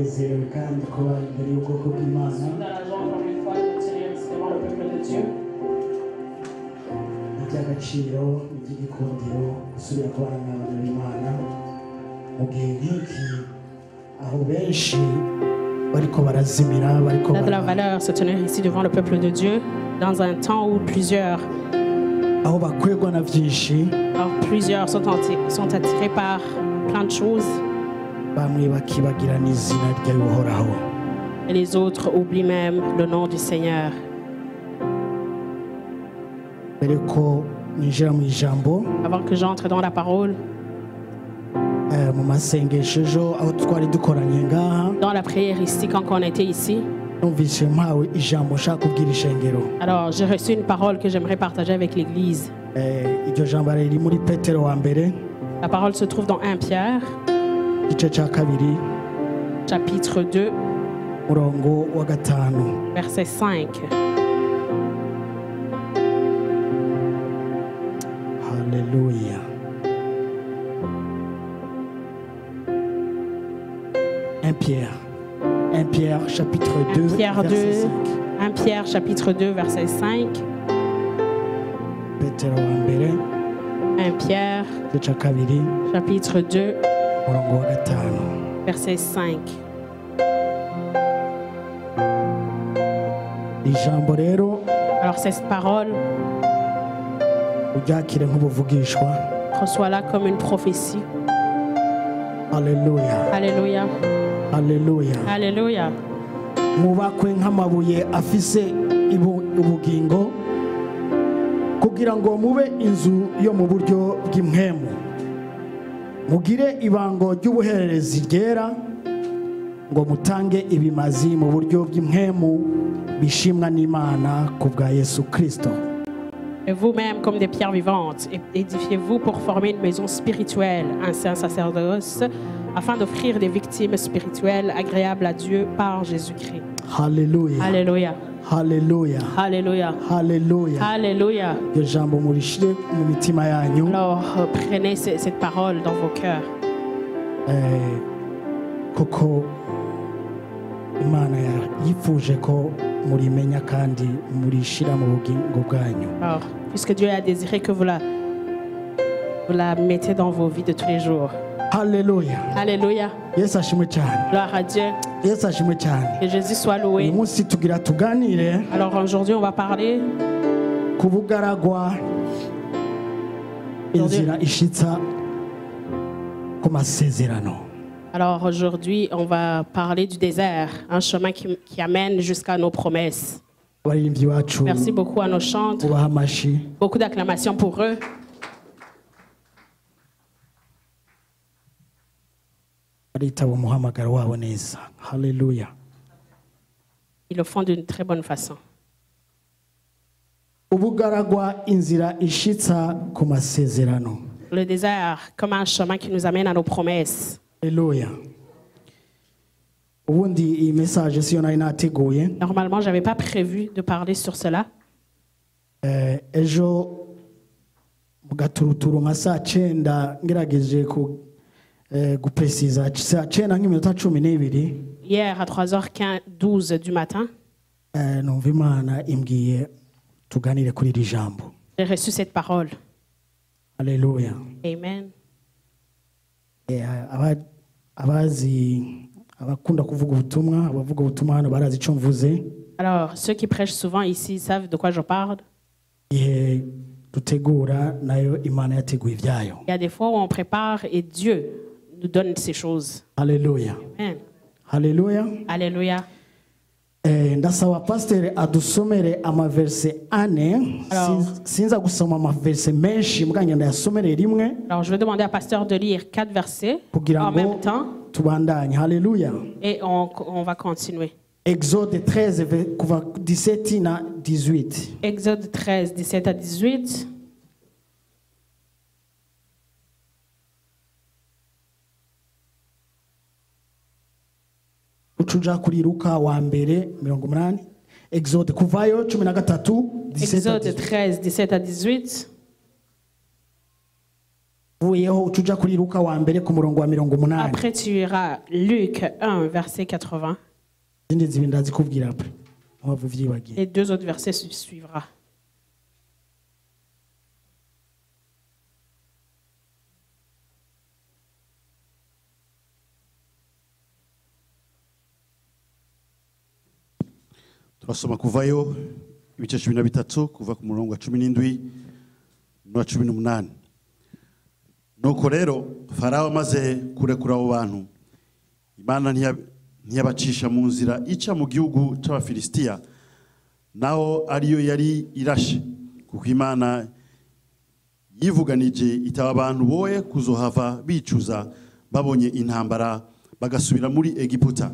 tunezerewe kandi kuba imbere y'ubwoko bw'Imana. Iby'agaciro iby'igikundiro gusubira kubana n'abana b'Imana mu gihe nk'iki aho benshi bariko barazimira bariko Ça a de la valeur se tenir ici devant le peuple de Dieu dans un temps où plusieurs aho bakwegwa na byinshi. Alors, plusieurs sont attirés par plein de choses. Et les autres oublient même le nom du Seigneur. Avant que j'entre dans la parole, dans la prière ici, quand on était ici, alors j'ai reçu une parole que j'aimerais partager avec l'Église. La parole se trouve dans 1 Pierre, chapitre 2, verset 5. Alléluia. 1 Pierre, chapitre 2, verset 5. 1 Pierre, chapitre 2, verset 5. 1 Pierre, chapitre 2, verset 5. Alors cette parole, reçois-la comme une prophétie. Alléluia. Alléluia. Alléluia. Alléluia. Mubakwe nk'amabuye afise ubugingo kugira ngo mube inzu yo mu buryo bw'impwemu, mugire ibango ry'ubuhererezi ryera ngo mutange ibimazi mu buryo bw'impwemu bishimwa n'Imana ku bwa Yesu Kristo. Et vous-même comme des pierres vivantes, édifiez-vous pour former une maison spirituelle, un saint sacerdoce, afin d'offrir des victimes spirituelles agréables à Dieu par Jésus-Christ. Alléluia. Alléluia. Alléluia. Alléluia. Alléluia. Alléluia. Alors prenez cette parole dans vos cœurs. Koko Imana yifuje ko murimenya kandi murishira mu bugingo bwanyu. Alors, puisque Dieu a désiré que vous la mettez dans vos vies de tous les jours. Alléluia. Alléluia. Yesu ashimwe cyane. Gloire à Dieu. Yesu ashimwe cyane. Que Jésus soit loué. Umunsi tugira tuganire. Alors aujourd'hui on va parler kubugaragwa inzira ishitsa ku masezerano. Alors aujourd'hui on va parler du désert, un chemin qui amène jusqu'à nos promesses. Merci beaucoup à nos chantres. Beaucoup d'acclamations pour eux. Alléluia. Ils le font d'une très bonne façon. Le désert comme un chemin qui nous amène à nos promesses. Alléluia. Normalement, je n'avais pas prévu de parler sur cela. Hier à 3h12 du matin, j'ai reçu cette parole. Alléluia. Amen. Alors, ceux qui prêchent souvent ici savent de quoi je parle. Il y a des fois où on prépare et Dieu nous donne ces choses. Alléluia. Amen. Alléluia. Alléluia. Ndasaba pasteur adusomere amaverse ane sinza gusoma amaverse menshi muganya ndayasomere rimwe. Alors je vais demander à pasteur de lire 4 versets en même temps. Tubandanye. Alléluia. Et on va continuer. Exode 13 kuva 17 na 18. Exode 13 17 à 18. Ucuja kuri Luka wa mbere 80. Exode kuvayo 13 Exode 13 17 à 18. uvuyeho uca uja kuri Luka wa mbere ku murongo wa 80. Après, tu iras Luc 1, verset 80. Izindi zibiri ndazikubwira après mpamvu vyibagiye. Les deux autres versets suivra. Turasoma kuvayo ibice 13 kuva ku murongo wa 17 no 18. Nuko rero Farawo amaze kurekura abo bantu, Imana ntiyabacisha mu nzira ica mu gihugu c'Abafilisitiya, naho ariyo yari irashe, kuko Imana yivuganije itaba abantu boye kuzohava bicuza babonye intambara bagasubira muri Egiputa.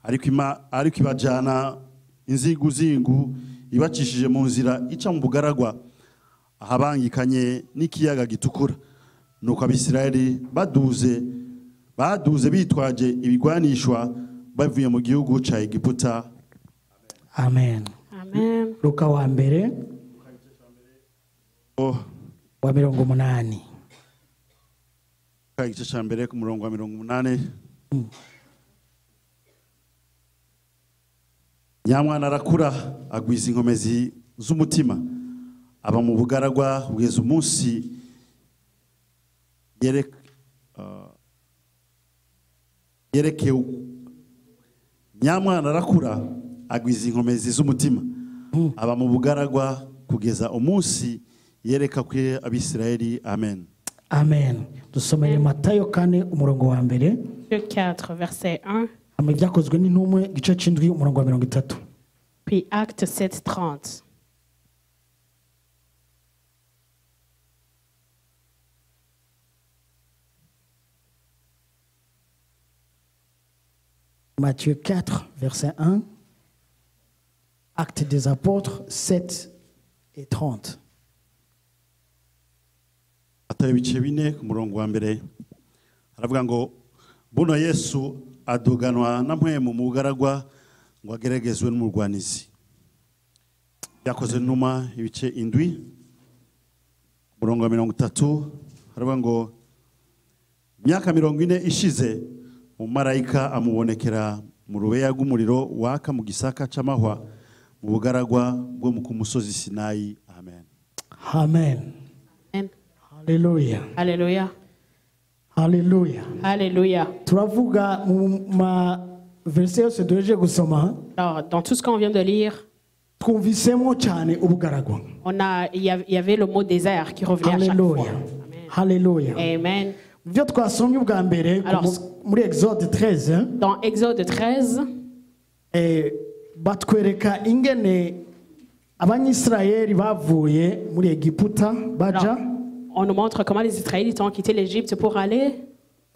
Ariko ibajana inziguzingu ibacishije mu nzira ica mu bugaragwa ahabangikanye n'ikiyaga gitukura. Nuko Abisirayeli baduze bitwaje ibigwanishwa bavuye mu gihugu ca Egiputa. Amen. Amen. Luka wa mbere wa 80. Igice ca mbere ku murongo wa 80. Nyamwana arakura agwiza inkomezi z'umutima, aba mu bugaragwa kugeza umunsi yerekeye. Nyamwana arakura agwiza inkomezi z'umutima, aba mu bugaragwa kugeza umunsi yereka kwe Abisirayeli. Amen. Amen. Dusomere Matayo 4 umurongo wa mbere. Luc 4, verset 1. Ibyakozwe n'intumwe igice c'indwi umurongo wa 30. Puis Acte 7, 30. Matthieu 4, verset 1. Actes des apôtres 7 et 30. Matayo ibice 4 ku murongo wa mbere haravuga ngo buno Yesu aduganwa na mpwemu mu bugaragwa ngo ageragezwe n'umurwanizi. Yakoze numa ibice 7 murongo wa 30 haravuga ngo imyaka 40 ishize umumarayika amubonekera mu rubeya rw'umuriro waka mu gisaka c'amahwa mu bugaragwa bwo ku musozi Sinayi. Amen. Amen. Amen. Hallelujah. Alléluia. Hallelujah. Alléluia. Turavuga mu ma verset yose duheje gusoma. Alors, dans tout ce qu'on vient de lire, twumvisemo cyane ubugaragwa. il y avait le mot désert qui revenait à chaque fois. Hallelujah. Hallelujah. Amen. Byo twasomye ubwa mbere muri Exode 13. Dans Exode 13, batwereka ingene abanyisirayeli bavuye muri Egiputa baja. alors, on nous montre comment les Israélites ont quitté l'Égypte pour aller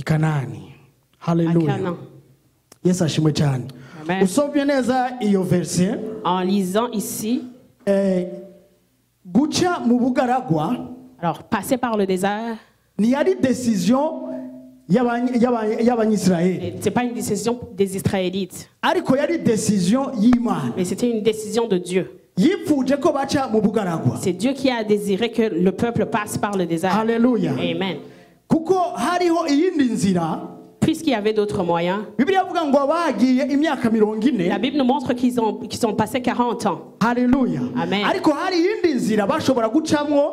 i Kanani. à Hallelujah. Canaan. Yesu ashimwe cyane. Amen. Usomye neza iyo verset, En lisant ici, guca mu bugaragwa alors passer par le désert, ntiyari decision y'abanyisirayeli, ce n'est pas une décision des Israélites, ariko yari decision y'Imana. mais c'était une décision de Dieu. Yifuje ko baca mu bugaragwa. C'est Dieu qui a désiré que le peuple passe par le désert. Hallelujah. Amen. Kuko hariho iyindi nzira. Puisqu'il y avait d'autres moyens, Bibiliya ivuga ngo bagiye imyaka 40. la Bible nous montre qu'ils ont passé 40 ans. Hallelujah. Amen. Ariko hari iyindi nzira bashobora gucamwo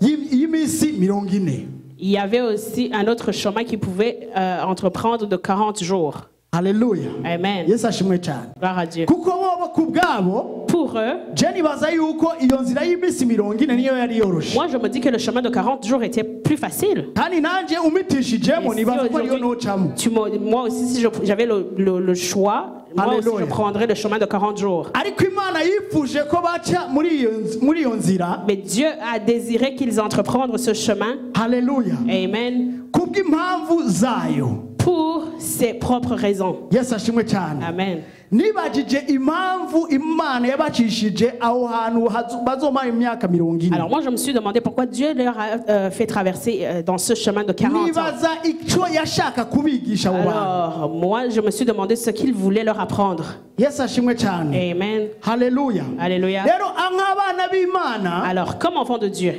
y'imisi 40. Il y avait aussi un autre chemin qu'ils pouvaient entreprendre de 40 jours. Hallelujah. Amen. Yesu ashimwe cyane. Gloire à Dieu. Kuko bo kubwabo Pour eux, Jenny baza yuko iyo nzira y'imisi 40 niyo yari yoroshe. moi je me dis que le chemin de 40 jours était plus facile. Kandi nanje umitishijemo Et si nibaza ko ariyo aujourd'hui, nocamo. moi aussi, si j'avais le choix, moi aussi Alléluia. je prendrais le chemin de 40 jours. Ariko Imana yifuje ko baca muri iyo nzira. Mais Dieu a désiré qu'ils entreprennent ce chemin. Hallelujah. Amen. Kubw'impamvu zayo. Pour ses propres raisons. Yesu ashimwe cyane. Amen. Nibajije impamvu Imana yabacishije aho hantu bazomara imyaka 40. Alors moi je me suis demandé pourquoi Dieu leur a fait traverser dans ce chemin de 40 ans. Nibaza icyo yashaka kubigisha abo bantu. Alors moi je me suis demandé ce qu'il voulait leur apprendre. Yesu ashimwe cyane. Amen. Hallelujah. Alléluia. Rero nk'abana b'Imana Alors comme enfant de Dieu,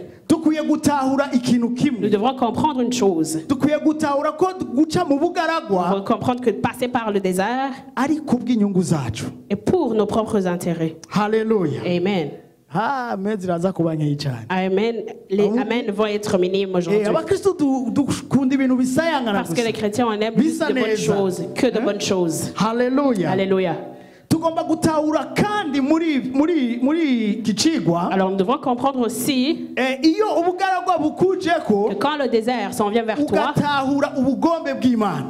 dukwiye gutahura ikintu Nous kimwe devrons comprendre une chose. dukwiye gutahura ko guca mu Nous bugaragwa devrons comprendre que passer par le désert ari kubw'inyungu zacu. est pour nos propres intérêts. Haleluya. Amen. Amen ziraza kuba nkeyi cyane. Amen. Les amen vont être minimes aujourd'hui. Abakristo dukunda ibintu bisayangana Parce que les gusa. chrétiens, on aime juste de bonnes choses, que de bonnes choses. Haleluya. Alléluia. Tugomba gutahura kandi muri kicigwa Alors nous devons comprendre aussi iyo ubugaragwa bukujeko que quand le désert s'en vient vers toi, ugatahura ubugombe bw'Imana.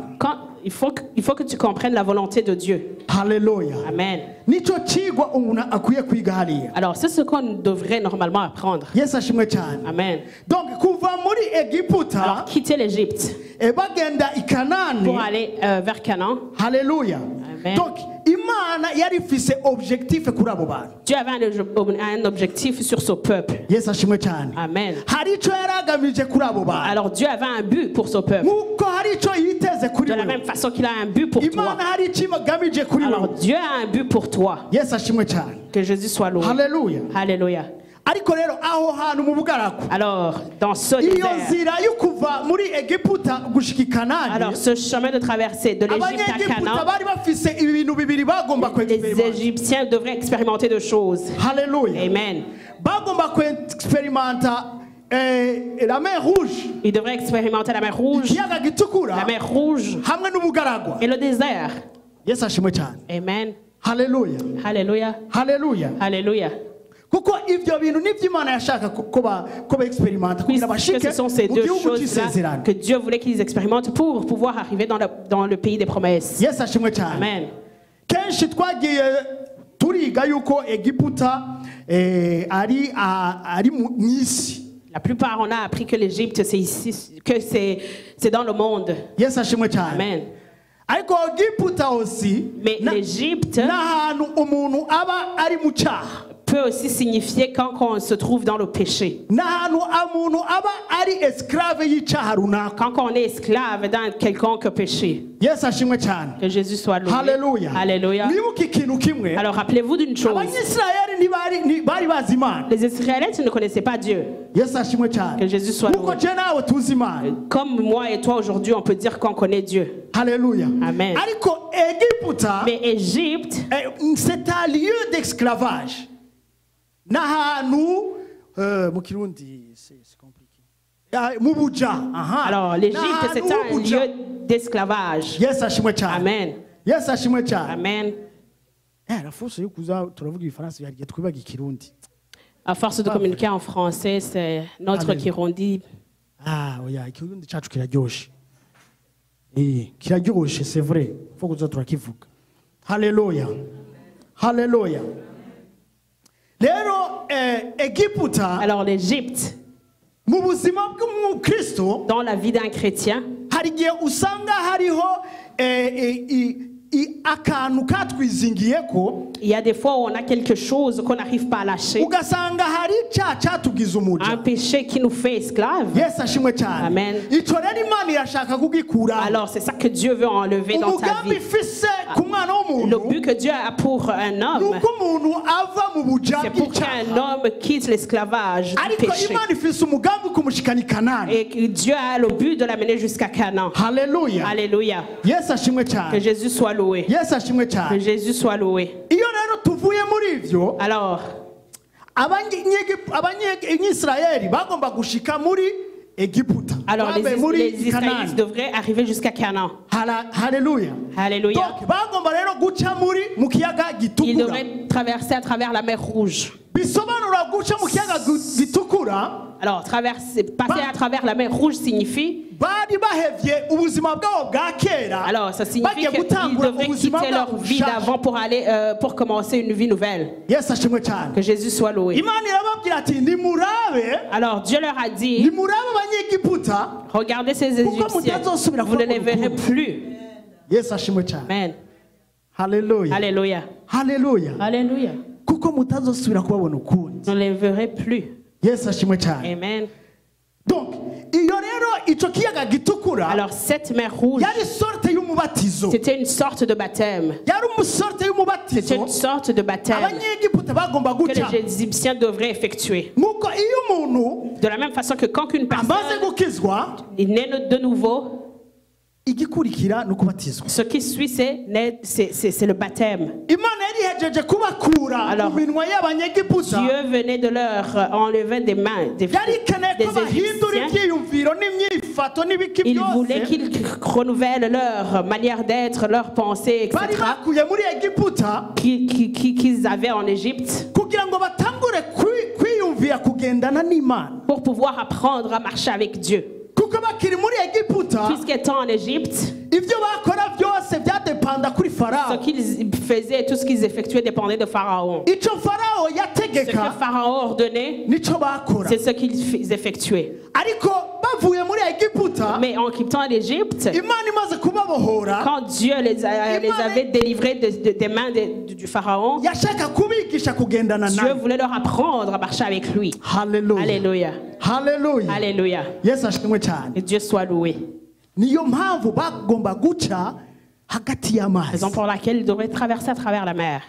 il faut que tu comprennes la volonté de Dieu. Haleluya. Amen. Nico cigwa umuntu akwiye kwiga hariya. Alors c'est ce qu'on devrait normalement apprendre. Yesu ashimwe cyane. Amen. Donc kuva muri Egiputa Alors quitter l'Égypte bagenda i Kanani. pour aller vers Canaan. Haleluya. Amen. Donc Imana yari ifise objectif kuri abo bantu. Dieu avait un objectif sur ce peuple. Yesu ashimwe cyane. Amen. Hari ico yaragamije kuri abo bantu. Alors Dieu avait un but pour ce peuple. Nkuko hari ico yiteze kuri De la wewe. même façon qu'il a un but pour toi. Imana hari ico igamije kuri Alors wewe. Dieu a un but pour toi. Yesu ashimwe cyane. Que Jésus soit loué. Haleluya. Alléluia. Ariko rero aho hantu mu bugaragwa. Alors, dans ce Iyo désert, nzira yo kuva muri Egiputa gushika i Kanani. alors ce chemin de traversée de l'Égypte à Abanyegiputa Canaan, bari bafise ibintu bibiri bagomba les kwexperimenta. Égyptiens devraient expérimenter deux choses. Haleluya. Amen. Bagomba kwexperimenta la mer rouge. Ils devraient expérimenter la mer Rouge, Ikiyaga gitukura la mer Rouge hamwe n'ubugaragwa. et le désert. Yesu ashimwe cyane. Amen. Haleluya. Alléluia. Haleluya. Alléluia. Kuko ivyo bintu nivyo Imana yashaka ko experimenta kugira Puisque bashike ce sont ces mu deux gihugu choses-là c'isezerano. que Dieu voulait qu'ils expérimentent pour pouvoir arriver dans le pays des promesses. Yesu ashimwe cyane. Amen. Kenshi twagiye turiga yuko Egiputa ari mw'isi. La plupart, on a appris que l'Égypte, c'est ici, que c'est dans le monde. Yesu ashimwe cyane. Amen. Ariko Egiputa aussi Mais l'Égypte n'ahantu umuntu aba ari mu cyaha. peut aussi signifier quand on se trouve dans le péché. N'ahantu umuntu aba ari esclave y'icyaha runaka. Quand on est esclave dans quelconque péché. Yesu ashimwe cyane. Que Jésus soit loué. Haleluya. Alléluia. Mwibuke ikintu kimwe. Alors rappelez-vous d'une chose. Abanyisirayeli ntibari bazi Imana. Les Israélites ne connaissaient pas Dieu. Yesu ashimwe cyane. Que Jésus soit Kuko loué. je nawe tuzi Imana. Comme moi et toi aujourd'hui, on peut dire qu'on connaît Dieu. Haleluya. Amen. Ariko Egiputa Mais Égypte, c'est un lieu d'esclavage. N'ahantu mu Kirundi c'est compliqué. Mu buja. alors l'Égypte c'est un lieu d'esclavage. Yesu ashimwe cyane. Amen. Yesu ashimwe cyane. Amen. La force yo kuza turavuga igifaransa byariye twibaga ikirundi. À force de communiquer en français, c'est notre Amen. Kirundi. Oya ikirundi cyacu kiraryoshe. Kiraryoshe c'est vrai. Faut kuza turakivuga. Haleluya. Haleluya. Rero Egiputa Alors l'Égypte, mu buzima bw'umukristo dans la vie d'un chrétien, hari igihe usanga hariho akantu katwizingiyeko il y a des fois où on a quelque chose qu'on n'arrive pas à lâcher, ugasanga hari icyaha cyatugize umuja. un péché qui nous fait esclaves. Yesu ashimwe cyane. Amen. Ico rero Imana irashaka kugikura. Alors c'est ça que Dieu veut enlever dans ta Umugambi vie. ifise ku mwana Le w'umuntu but que Dieu a pour un homme, nuko umuntu ava mu buja c'est pour qu'un bw'icyaha. homme quitte l'esclavage du Ariko péché. Imana ifise umugambi kumushikana i Kanani. Et que Dieu a le but de l'amener jusqu'à Canaan. Haleluya. Alléluia. Yesu ashimwe Que cyane. Jésus soit loué. Yesu ashimwe Que cyane. Jésus soit loué. Iyo rero tuvuye muri ivyo Alors, abanyisirayeli bagomba gushika muri Egiputa. alors Babe muri les Israélites Kanani. devraient arriver jusqu'à Canaan. Haleluya. Alléluia. Donc bagomba rero guca mu kiyaga Ils gitukura. devraient traverser à travers la mer Rouge. Bisobanura guca mu kiyaga gitukura. Alors, passer à travers la mer Rouge signifie, Bari bahevye ubuzima bwabo bwa kera. alors ça signifie Bagiye qu'ils gutangura devraient ubuzima quitter leur bwabo vie bushasha. d'avant pour commencer une vie nouvelle. Yesu ashimwe cyane. Que Jésus soit loué. Imana irababwira ati nimurabe Alors Dieu leur a dit, nimurabe abanyegiputa. regardez ces Égyptiens, vous ne les verrez plus. Yesu ashimwe cyane. Amen. Haleluya. Alléluia. Haleluya. Alléluia. Kuko mutazosubira kubabona ukundi. Vous ne les verrez plus. Yesu ashimwe cyane. Amen. Donc iyo rero ico kiyaga gitukura Alors cette mer rouge, yari sorte y'umurongo y'umubatizo C'était une sorte de baptême. yari umusorte C'était y'umubatizo une sorte de baptême abanyegiputa bagomba que guca les Égyptiens devraient effectuer. nk'uko iyo umuntu De la même façon que quand une amaze personne gukizwa est née de nouveau, igikurikira ni ukubatizwa ce qui suit, c'est le baptême. imana yari ihejeje kubakura Alors, mu minwa y'abanyegiputa Dieu venait de leur enlever des mains des yari ikeneye ko bahindura Égyptiens. ibyiyumviro n'imyifato n'ibiki Il voulait byose qu'ils renouvellent leur manière d'être, leurs pensées, bari etc. bakuye muri egiputa qu'ils avaient en Égypte kugira ngo batangure kwiyumvira kugendana n'imana pour pouvoir apprendre à marcher avec Dieu. kuko bakiri muri egiputa Puisqu'étant en Égypte, ibyo bakora byose byadepanda kuri ce farawo qu'ils faisaient, tout ce qu'ils effectuaient dépendait de Pharaon. icyo farawo Ce que yategeka Pharaon ordonnait, nicyo bakora c'est ce qu'ils effectuaient. ariko bavuye muri egiputa Mais en quittant l'Égypte, imana imaze kubabohora quand Dieu les avait délivrés des mains du Pharaon, yashaka kubigisha kugendana Dieu nawe voulait leur apprendre à marcher avec lui. haleluya Alléluia. haleluya Alléluia. yesu ashimwe cyane Que Dieu soit loué. niyo mpamvu bagomba guca hagati y'amazi Raison pour laquelle ils devraient traverser à travers la mer.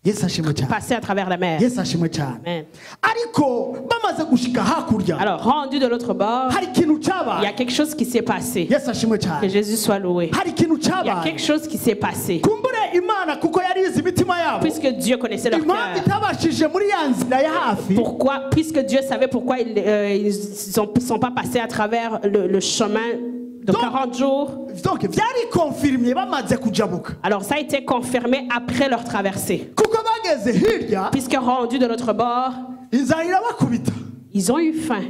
yesu ashimwe cyane Passer à travers la mer. yesu ashimwe cyane Amen. ariko bamaze gushika hakurya Alors, rendu de l'autre bord, hari ikintu il y a cyabaye quelque chose qui s'est passé. yesu ashimwe Que cyane Jésus soit loué. hari ikintu Il y a cyabaye quelque chose qui s'est passé. kumbure imana kuko yari izi imitima yabo Puisque Dieu connaissait leur impamvu cœur. itabashije muri ya nzira ya hafi Pourquoi? Puisque Dieu savait pourquoi ils ne sont pas passés à travers le chemin de Donc- 40 jours. donc byari konfirimye bamaze kujabuka Alors, ça a été confirmé après leur traversée. kuko bageze hirya Puisque rendu de l'autre bord, inzara irabakubita ils ont eu faim.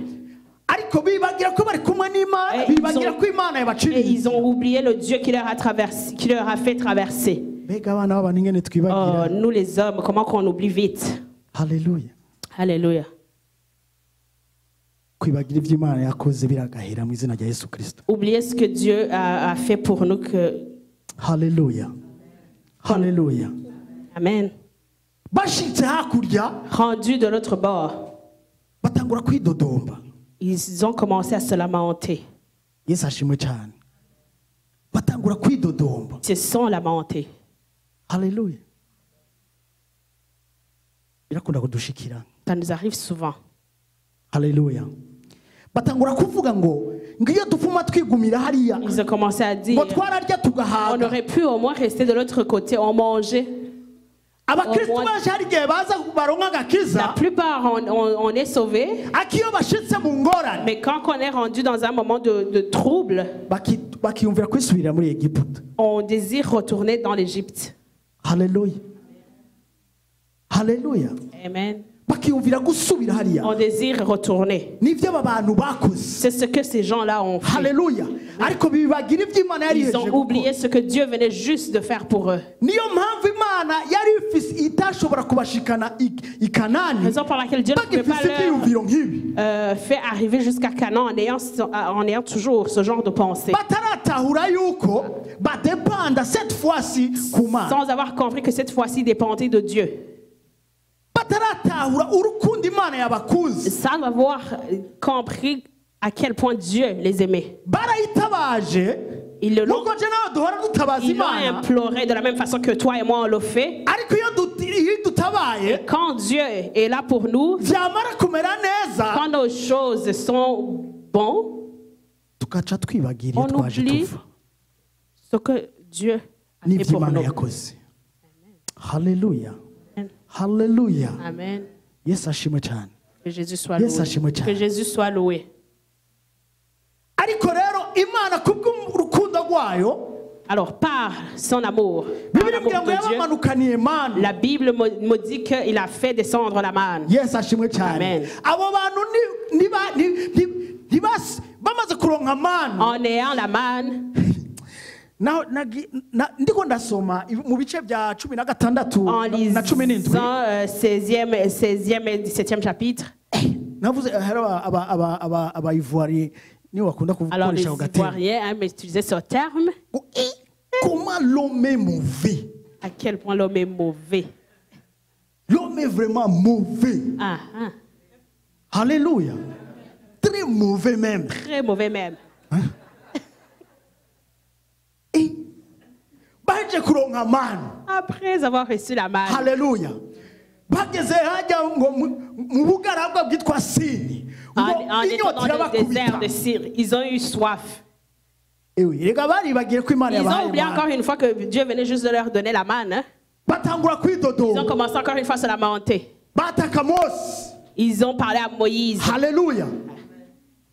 ariko bibagira ko bari kumwe n'imana Eh, ils bibagira ont- ko imana Et yabaciriye ils ont oublié le Dieu qui leur a fait traverser. mbega abana b'abantu ingene Oh, twibagira nous les hommes, comment qu'on oublie vite. haleluya Alléluia. kwibagira ibyo imana yakoze biragahera mu izina rya yesu kirisito Oubliez ce que Dieu a fait pour nous. haleluya haleluya Amen. bashitse hakurya Rendus de l'autre bord, batangura kwidodomba ils ont commencé à se lamenter. yesu ashimwe cyane batangura kwidodomba Ils se sont lamentés. haleluya birakunda kudushikira Ça nous arrive souvent. haleluya batangura kuvuga ngo ngiyo dupfuma twigumira hariya Ils ont commencé à dire, ngo twararya on tugahaga aurait pu au moins rester de l'autre côté, on mangeait. abakristu au moins- benshi hari igihe baza baronka La agakiza plupart, on est sauvés. ariko iyo bashitse mu ngorane Mais quand on est rendu dans un moment de trouble, bakiyumvira kwisubirira muri egiputa on désire retourner dans l'Égypte. haleluya haleluya Amen. bakiyumvira gusubira hariya On désire retourner. nibyo aba bantu bakoze C'est ce que ces gens-là ont fait. haleluya ariko bibagira ibyo imana yari Ils ihejeje ont gukora. oublié ce que Dieu venait juste de faire pour eux. niyo mpamvu imana yari ifise itashobora kubashikana i kanani Raison pour laquelle Dieu ne pouvait pas bagifise leur ibyiyumviro nk'ibi fait arriver jusqu'à Canaan en ayant toujours ce genre de pensée. bataratahura yuko badepanda cette fois-ci ku mana Sans avoir compris que cette fois-ci dépendait de Dieu. bataratahura urukundo imana yabakuze Sans avoir compris à quel point Dieu les aimait. barayitabaje Ils l'ont nkuko je nawe duhora dutabaza ils l'ont imana imploré de la même façon que toi et moi on le fait. ariko iyo dutabaye Quand Dieu est là pour nous, byamara kumera neza quand nos choses sont bonnes, tugaca twibagira iyo on twaje oublie tuva ce que Dieu a fait n'ibyo pour imana nous. yakoze haleluya Amen. haleluya Amen. yesu ashimwe cyane Que Jésus soit Yes, loué. ashimwe cyane. Que Jésus soit loué. ariko rero imana kubw'urukundo rwayo Alors, par son amour, par bibiri l'amour mbwira ngo de Dieu, yabamanukaniye manu la Bible me dit qu'il a fait descendre la manne. yesu ashimwe cyane Amen. abo bantu bamaze kuronka manu En ayant la manne, ndiko ndasoma mu bice bya 16 en na 17 lisant 16e et 17e chapitre, navuze hari abayivuariye niyo bakunda alors les kukoresha ako gatero Ivoiriens utilisaient ce terme, comment l'homme est mauvais à quel point l'homme est mauvais. l'homme est vraiment mauvais Ah, ah, alléluia très mauvais même très mauvais même. et baje kuronka manu Après avoir reçu la manne, haleluya bageze hajya ngo mu bugaragwa bwitwa Sini en étant dans le désert de Syr, ils ont eu soif. rega baribagiye ko Imana Ils ont yabahaye oublié encore une fois que Dieu venait juste de leur donner la manne. Hein. batangura Ils ont kwidodo commencé encore une fois à se lamenter. bataka Mose Ils ont parlé à Moïse. haleluya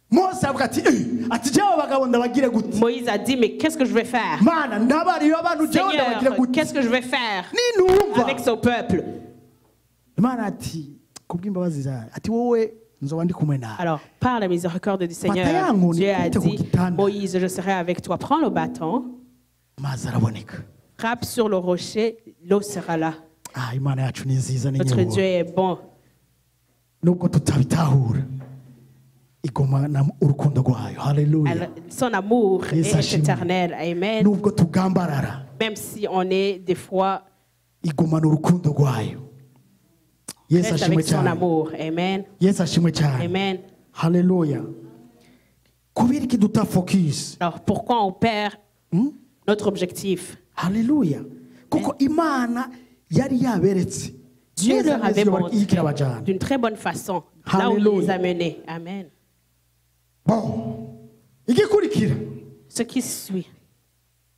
Mose avuga ati jewe abagabo ndabagire gute Moïse a dit, mais qu'est-ce que je vais faire? mana ndabariyo abantu jewe ndabagire Seigneur, gute qu'est-ce que je vais faire ninumva avec son peuple? Imana ati kubw'imbabazi zawe ati wowe nzoba ndi kumwe nawe Alors, par la miséricorde du Seigneur, Batayangu, Dieu a nipite ku dit, gitanda. Moïse, je serai avec toi. Prends le bâton, mazi araboneka frappe sur le rocher, l'eau sera là. Imana yacu ni nziza ni Notre Dieu nyobora est bon. nubwo tutabitahura igoma na urukundo rwayo haleluya Son amour Yes, est Hashim. éternel. Amen. nubwo tugambarara Même si on est des fois igomana urukundo rwayo Yesu reste ashimwe avec son cyane amour. Amen. Yesu ashimwe cyane Amen. haleluya kubera iki dutafocus Alors, pourquoi on perd notre objectif? haleluya kuko Imana yari yaberetse Dieu neza leur avait neza iyo montré yikira abajana d'une très bonne façon là où il Alléluia. les a menés. Amen. bon igikurikira Ce qui suit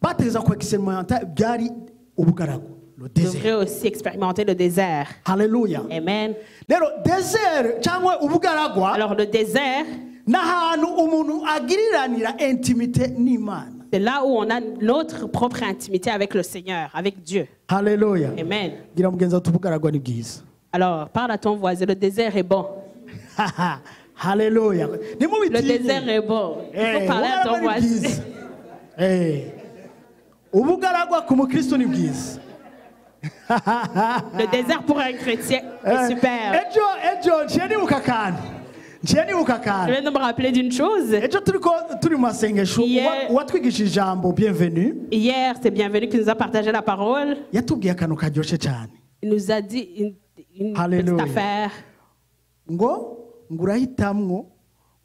bategeza ku expérimenta byari ubugaragu le désert devrait aussi expérimenter le désert. haleluya Amen. rero désert cyangwa ubugaragwa Alors, le désert, n'ahantu umuntu agiriranira intimité n'Imana c'est là où on a notre propre intimité avec le Seigneur, avec Dieu. haleluya Amen. gira mugenzi wawe ubugaragwa ni bwiza Alors, parle à ton voisin, le désert est bon. haleluya Le nimubitinye désert est bon. Il faut parler à ton ubugaragwa ni voisin. bwiza ubugaragwa ku mukristo ni bwiza Le désert pour un chrétien est super. ejo nciye nibuka akantu Je viens de me rappeler d'une chose. ejo turi mu masengesho Hier- uwatwigishije ijambo bienvenue Hier, c'est Bienvenu qui nous a partagé la parole. yatubwiye akantu karyoshye cyane Il nous a dit une petite Alléluia. affaire. ngo urahitamwo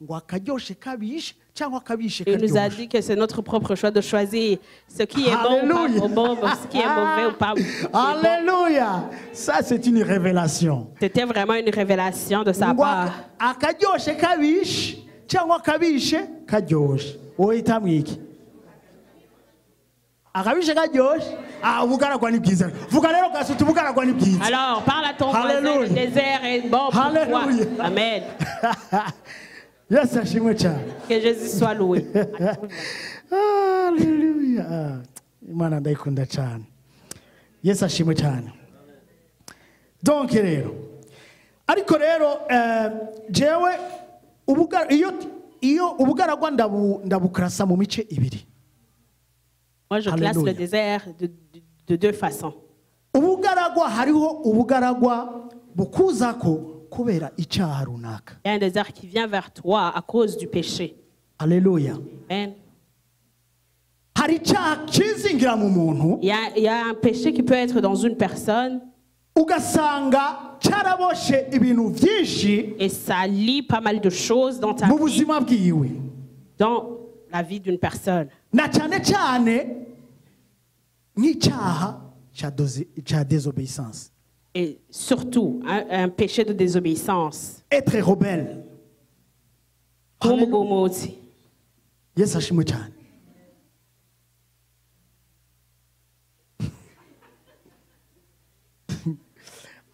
ngo akaryoshe kabishe cyangwa akabishe Il nous a karyoshe dit que c'est notre propre choix de choisir ce qui est bon Alléluia. ou pas bon, ce qui est mauvais ou pas. bon. Alléluia. Ça c'est une révélation. C'était vraiment une révélation de sa ngo part. akaryoshe kabishe cyangwa akabishe karyoshe wowe hitamwo iki akabishe karyoshe ubugaragwa ni bwiza vuga rero gasuta ubugaragwa ni bwiza Alors, parle à ton voisin, Alléluia. le désert est bon pour toi. Alléluia. Amen. yesu ashimwe cyane Que Jésus soit loué. Haleluya. Imana ndayikunda cyane. Yesu ashimwe cyane. Donc rero. Ariko rero jewe iyo ubugaragwa ndabukrasa mu mice ibiri. Moi, je classe Alléluia. le désert de deux façons. Ubugaragwa hariho ubugaragwa bukuzako kubera icyaha runaka. Il y a un désert qui vient vers toi à cause du péché. Alléluia. Amen. Hari icyaha kizingira mu muntu Il y a un péché qui peut être dans une personne ugasanga cyaraboshe ibintu byinshi et ça lie pas mal de choses dans ta mu vie, buzima bwiwe. dans la vie d'une personne. Na cyane cyane nk'icyaha cya désobéissance. Et surtout, un péché de désobéissance. Être rebelle. Kumugomotsi. Yesu ashimwe cyane.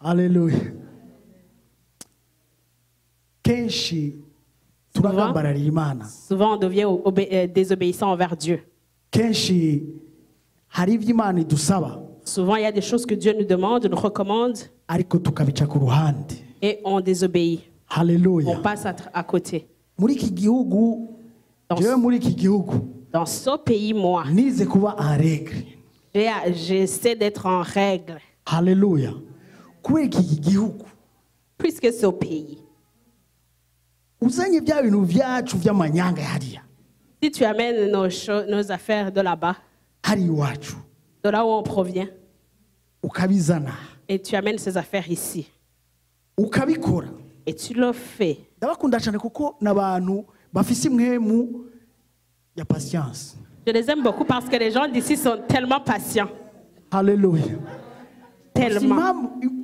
Alléluia. Kenshi turagambarira Imana. Souvent, on devient désobéissant envers Dieu. Kenshi hari ibyo Imana idusaba Souvent, il y a des choses que Dieu nous demande, nous recommande, ariko tukabica ku ruhande. et on désobéit. On Haleluya. passe à côté. Muri iki gihugu jewe muri iki gihugu Dans ce pays, moi, nize kuba en règle. j'essaie d'être en règle. Haleluya. Kubera iki gihugu Puisque ce pays, uzanye bya bintu byacu by'amanyanga hariya si tu amènes nos affaires de là-bas, hari iwacu de là où on provient, ukabizana et tu amènes ces affaires ici, ukabikora et tu le fais, ndabakunda cyane kuko n'abantu bafise imwemu ya patience je les aime beaucoup parce que les gens d'ici sont tellement patients. Haleluya. tellement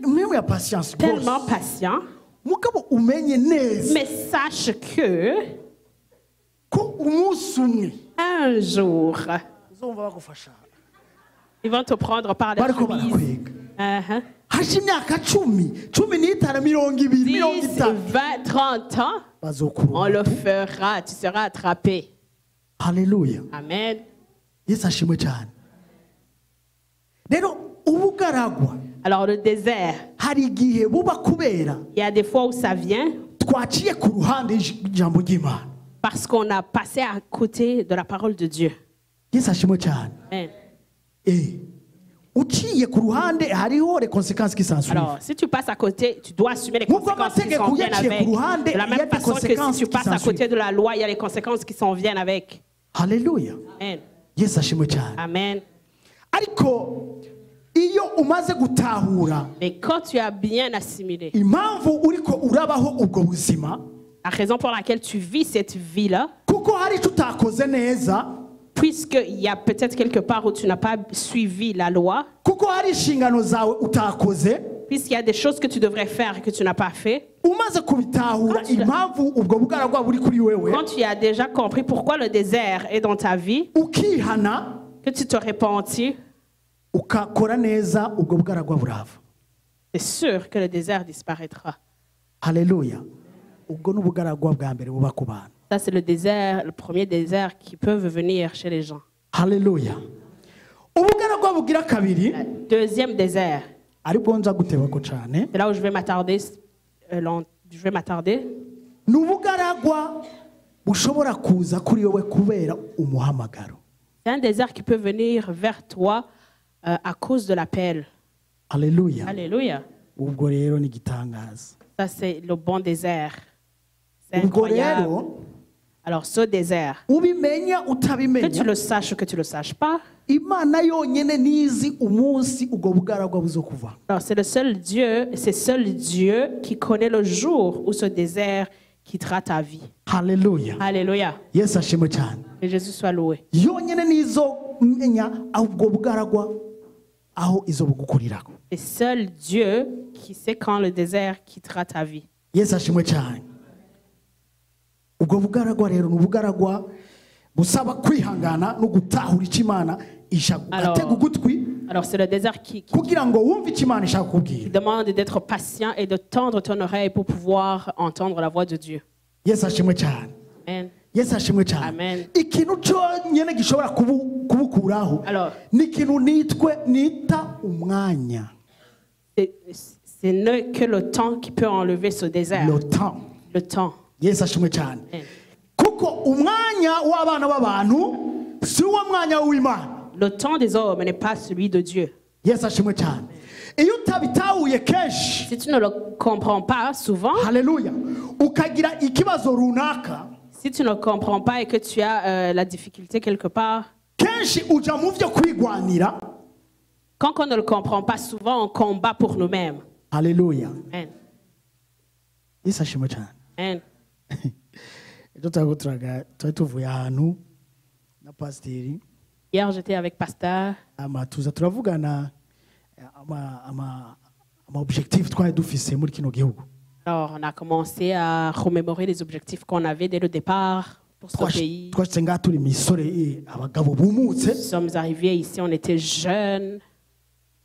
Imwe ya patience tellement rwose. patient. Mugabo umenye neza Mais sache que ko umunsi umwe un jour, uzumva bagufasha. ils vont te prendre par la Bariko chemise. barakwega. Uh-huh. Hashe imyaka 10, 15, 20, 10, 50 20, 30 ans, on bazokurura. le fera. Tu seras attrapé. Haleluya. Amen. Yesu ashimwe cyane. Rero ubugaragwa Alors le désert, hari igihe buba kubera il y a des fois où ça vient twaciye ku ruhande y'ijambo ry'Imana. parce qu'on a passé à côté de la parole de Dieu. Yesu ashimwe cyane. Amen. Uciye ku ruhande hariho les conséquences qui s'en suivent. Alors, si tu passes à côté, tu dois assumer les Nk'uko conséquences qui amategeko s'en viennent yaciye avec. ku ruhande, De la il y a même des façon que conséquences si tu qui passes à s'en côté de la loi, il y a les conséquences qui s'en viennent avec. Haleluya. Amen. Yesu ashimwe cyane. Amen. Ariko iyo umaze gutahura Mais quand tu as bien assimilé impamvu uriko urabaho ubwo buzima, la raison pour laquelle tu vis cette vie-là, kuko hari icyo utakoze neza, puisqu'il y a peut-être quelque part où tu n'as pas suivi la loi, kuko hari inshingano zawe utakoze, puisqu'il y a des choses que tu devrais faire et que tu n'as pas fait, umaze kubitahura impamvu ubwo bugaragwa buri kuri wewe, quand tu as déjà compris pourquoi le désert est dans ta vie, ukihana que tu te repentis, ukakora neza ubwo bugaragwa burava. c'est sûr que le désert disparaîtra. Haleluya. Ubwo n'ubugaragwa bwa mbere buba ku bantu. Ça, c'est le désert, le premier désert qui peut venir chez les gens. Haleluya. Ubugaragwa bugira kabiri, Le deuxième désert, aribwo nza gutebako cyane, c'est là où je vais m'attarder. ni ubugaragwa bushobora kuza kuri wowe kubera umuhamagaro. C'est un désert qui peut venir vers toi à cause de l'appel. Haleluya. Alléluia. Ubwo rero ni igitangaza. Ça, c'est le bon désert. C'est Ubwo incroyable. rero Alors, ce désert, ubimenya que tu utabimenya, le saches ou que tu le saches pas, Imana yonyene nizi umunsi ubwo bugaragwa buzokuva. alors c'est seul Dieu qui connaît le jour où ce désert quittera ta vie. Haleluya. Alléluia. Yesu ashimwe cyane. Que Jésus soit loué. Yonyene nizo menya ubwo bugaragwa aho izo bugukurirako. C'est seul Dieu qui sait quand le désert quittera ta vie. Yesu ashimwe cyane. Ubwo bugaragwa rero ni ubugaragwa busaba kwihangana no gutahura icyo Imana ishaka ugatega ugutwi Alors c'est le désert qui kugira ngo wumve icyo Imana ishaka kukubwira. demande d'être patient et de tendre ton oreille pour pouvoir entendre la voix de Dieu. Yesu ashimwe cyane. Amen. Yesu ashimwe cyane. Amen. Ikintu cyonyine gishobora kubukuraho Alors, ni ikintu nita umwanya. ce n'est que le temps qui peut enlever ce désert. Le temps. Le temps. Yesu ashimwe cyane. Amen. Kuko umwanya w'abana b'abantu si wo mwanya w'Imana. Le temps des hommes n'est pas celui de Dieu. Yesu ashimwe cyane. Iyo utabitahuye kenshi, Si tu ne le comprends pas souvent, haleluya, ukagira ikibazo runaka, si tu ne comprends pas et que tu as la difficulté quelque part, kenshi uja mu byo kwigwanira. quand on ne le comprend pas souvent, on combat pour nous-mêmes. Haleluya. Amen. Yesu ashimwe cyane. Amen. Ejo twari tuvuye ahantu na pasiteri Hier, j'étais avec Pasteur. tuza turavugana ama objectif twari dufise muri kino gihugu. Alors, on a commencé à remémorer les objectifs qu'on avait dès le départ pour ce pays. Twashitse ngaha turi misore abagabo bumutse Nous sommes arrivés ici, on était jeunes.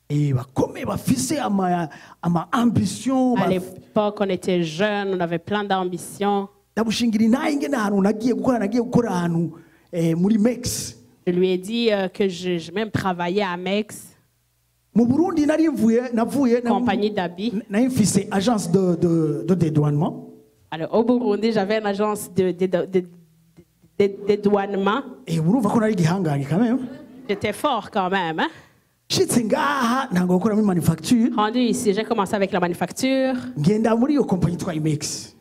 bakomeye bafise ama ambition. À l'époque, on était jeunes, on avait plein d'ambitions. Ndabushingira intahe ingene ahantu nagiye gukora ahantu muri Mex. Je lui ai dit que je même travaillais à Mex, Mu Burundi navuye compagnie d'habits. nari mfise agence de dédouanement. Alors, au Burundi, j'avais une agence de dédouanement. Urumva ko nari igihangange quand même. J'étais fort quand même. Hein? Nshitse ngaha ntango gukora muri manufacture, Rendu ici, j'ai commencé avec la manufacture. ngenda muri iyo compagnie yitwa Imex.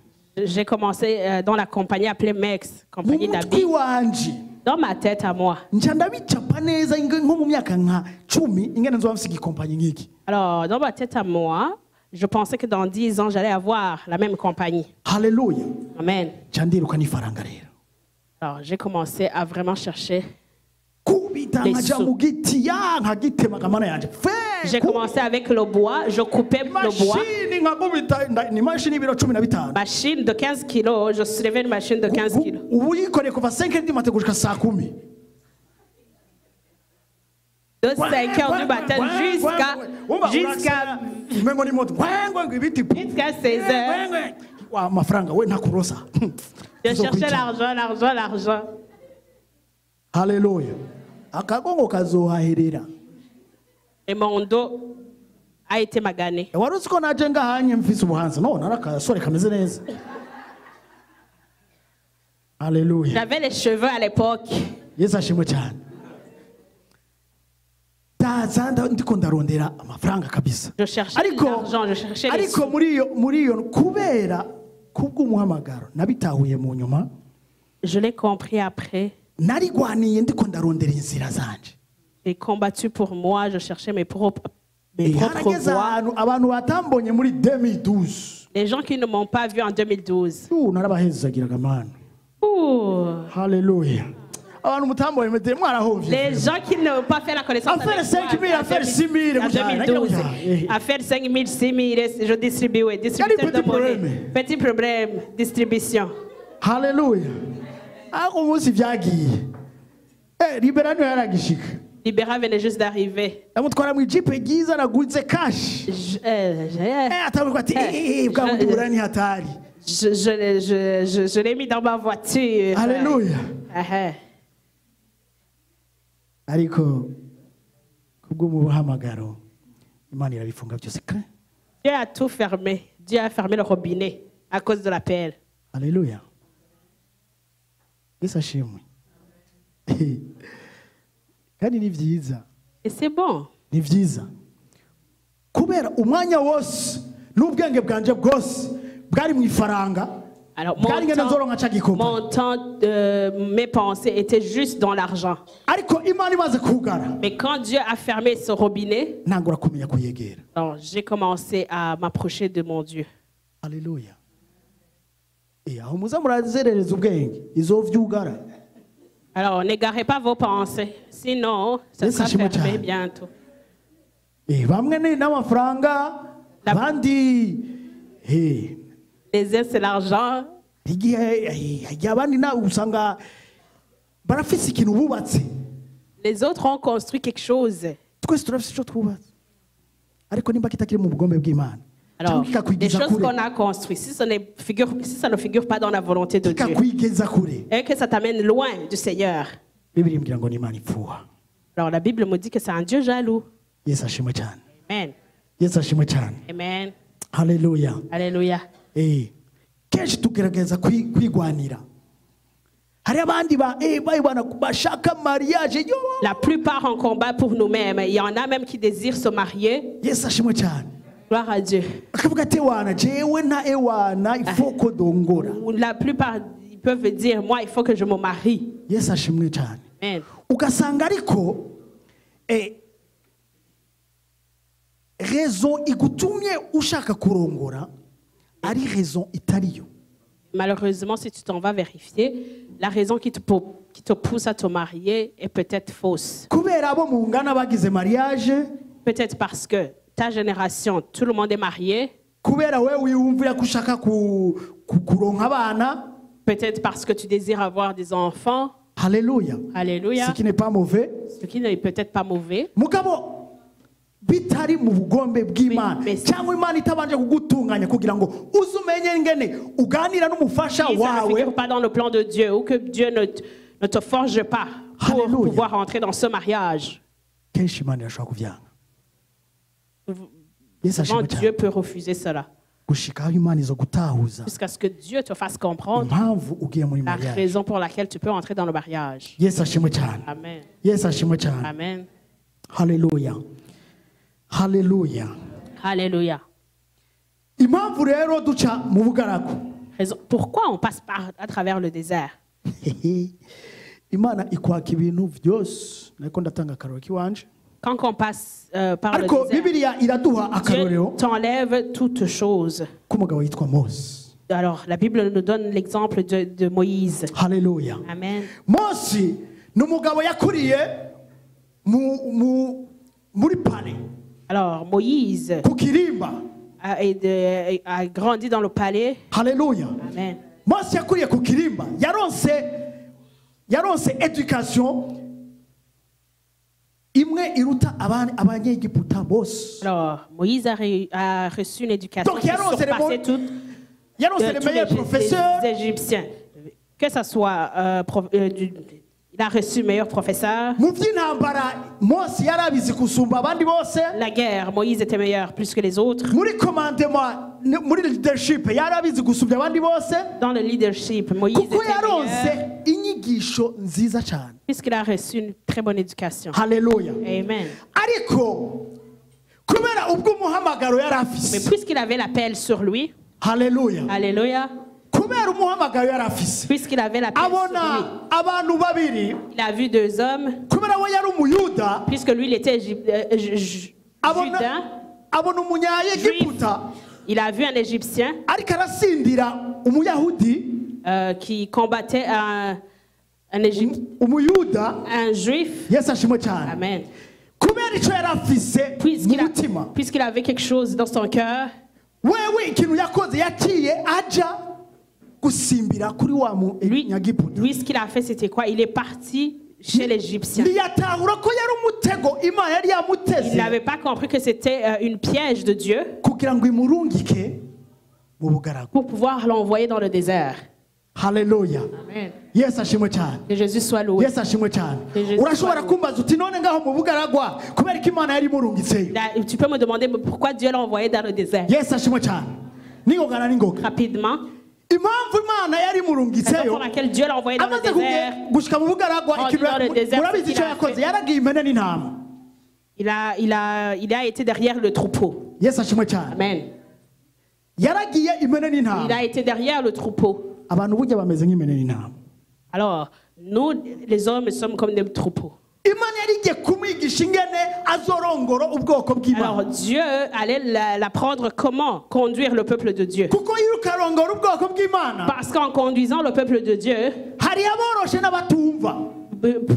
J'ai commencé dans la compagnie appelée Mex, Mu compagnie mutwi d'habits. wanje Dans ma tête à moi. nca ndabicapa neza nko mu myaka nka 10 ingene nzoba mfise igikompanyi nk'iki. Alors, dans ma tête à moi, je pensais que dans 10 ans, j'allais avoir la même compagnie. Haleluya. Amen. Nca ndiruka n'ifaranga rero. Alors, j'ai commencé à vraiment chercher. ndakibita nkaja mu giti ya nkagitemaga mana yanje J'ai commencé avec le bois, je coupais le bois. mashini nkagubita ni mashini ibiro 15 Machine de 15 kilos, je soulevais une machine de 15 kilos. ubu yikoreye kuva 5 du matin gushika saa 10 De 5 heures du matin jusqu'à 16 heures. amafaranga we ntakurosa Je cherchais l'argent. Haleluya. Akagongo kazohaherera. Et mon dos a été magané. Wari uzi ko naje ngahanye mfise ubuhanza no narakasore kameze neza. Haleluya. J'avais les cheveux à l'époque. Yesu ashimwe cyane. Tazanda ndiko ndarondera amafaranga kabisa. Je cherchais l'argent, je cherchais les ariko sous. muri iyo kubera kubw'umuhamagaro nabitahuye mu nyuma. Je l'ai compris après. Narigwaniye ndiko ndarondera inzira zanje. J'ai combattu pour moi, je cherchais mes propres harageze voies. ahantu abantu batambonye muri 2012. Les gens qui ne m'ont pas vu en 2012. Narabahezagiraga mana. Haleluya. Abantu mutambonye mete mwarahovye. Les gens qui n'ont pas fait la connaissance affaire avec 5 000, moi affaire 6 000 en 2012. Affaire 5 000, 6 000, je distribuais. Distributeur de monnaie. Petit problème, distribution. Haleluya. Ako musi vyagiye. Liberano yaragishika. Libéra venait juste d'arriver. Amutwara mu jipe giza naguze cash. Atavuga ati bwa bundi burani hatari. Je l'ai mis dans ma voiture. Alléluia. Ariko kubw'umuhamagaro Imana irabifunga byose. Dieu a tout fermé. Dieu a fermé le robinet à cause de l'appel. Alléluia. Yesu ashimwe. Kandi ni vyiza. Et c'est bon. Ni vyiza. Kubera umwanya wose n'ubwenge bwanje bwose bwari mu ifaranga. Alors, mon temps, mes pensées étaient juste dans l'argent. Mais quand Dieu a fermé ce robinet, alors j'ai commencé à m'approcher de mon Dieu. Alléluia. Alors, n'égarez pas vos pensées, sinon ça sera fermé bientôt. Les uns, c'est l'argent. Les autres ont construit quelque chose. Alors, des choses qu'on a construites, si ça ne figure pas dans la volonté de Dieu, et que ça t'amène loin du Seigneur. Alors, la Bible me dit que c'est un Dieu jaloux. Amen. Amen. Alléluia. Alléluia. Kenshi tugerageza kwigwanira. Hari abandi bashaka mariage. La plupart en combat pour nous-mêmes. Il y en a même qui désirent se marier. Yesu ashimwe cyane. Gloire à Dieu. Akavuga ati wana jewe na ewana ifoko dongora. La plupart ils peuvent dire moi il faut que je me marie. Yesu ashimwe cyane. Amen. Ugasanga ariko raison igutumye ushaka kurongora ari raison itariyo. Malheureusement, si tu t'en vas vérifier, la raison qui te pousse à te marier est peut-être fausse. Peut-être parce que ta génération, tout le monde est marié. Peut-être parce que tu désires avoir des enfants. Alléluia. Alléluia. Ce qui n'est pas mauvais. Ce qui n'est peut-être pas mauvais. Bitari mu bugombe bw'Imana cyangwa Imana itabanje kugutunganya kugira ngo uzumenye ngene uganira n'umufasha wawe. Ça ne figure pas dans le plan de Dieu ou que Dieu ne te forge pas pour pouvoir entrer dans ce mariage. Kenshi Imana irashobora kuvyanga. Souvent Dieu peut refuser cela. Gushika Imana izo gutahuza. Jusqu'à ce que Dieu te fasse comprendre la raison pour laquelle tu peux entrer dans le mariage. Yesu ashimwe cyane. Amen. Yesu ashimwe cyane. Amen. Hallelujah. Hallelujah. Alléluia. Pourquoi on passe à travers le désert? Quand on passe par le désert, Dieu t'enlève toutes choses. Alors, la Bible nous donne l'exemple de Moïse. Alléluia. Amen. Moïse, muri palais. Alors Moïse a grandi dans le palais. Alléluia. Amen. Mose yakuriye ku kirimba yaronse éducation imwe iruta abanyegiputa bose. Alors Moïse a reçu une éducation qui surpassait tous les Égyptiens. Que ce soit il a reçu meilleur professeur. La guerre, Moïse était meilleur plus que les autres. Dans le leadership, Moïse était meilleur. Puisqu'il a reçu une très bonne éducation. Alléluia. Amen. Mais puisqu'il avait l'appel sur lui. Alléluia. Alléluia. Puisqu'il avait la paix sur lui, il a vu deux hommes. Puisque lui, il était juif, il a vu un Égyptien qui combattait un juif. Amen. Puisqu'il avait quelque chose dans son cœur, lui, ce qu'il a fait, c'était quoi? Il est parti chez l'Égyptien. Il n'avait pas compris que c'était une piège de Dieu pour pouvoir l'envoyer dans le désert. Alléluia. Amen. Que Jésus soit loué. Tu peux me demander pourquoi Dieu l'a envoyé dans le désert. Rapidement. C'est pour laquelle Dieu l'a envoyé dans le désert. Il a été derrière le troupeau. Amen. Il a été derrière le troupeau. Alors, nous, les hommes, sommes comme des troupeaux. Alors Dieu allait l'apprendre comment conduire le peuple de Dieu. Parce qu'en conduisant le peuple de Dieu,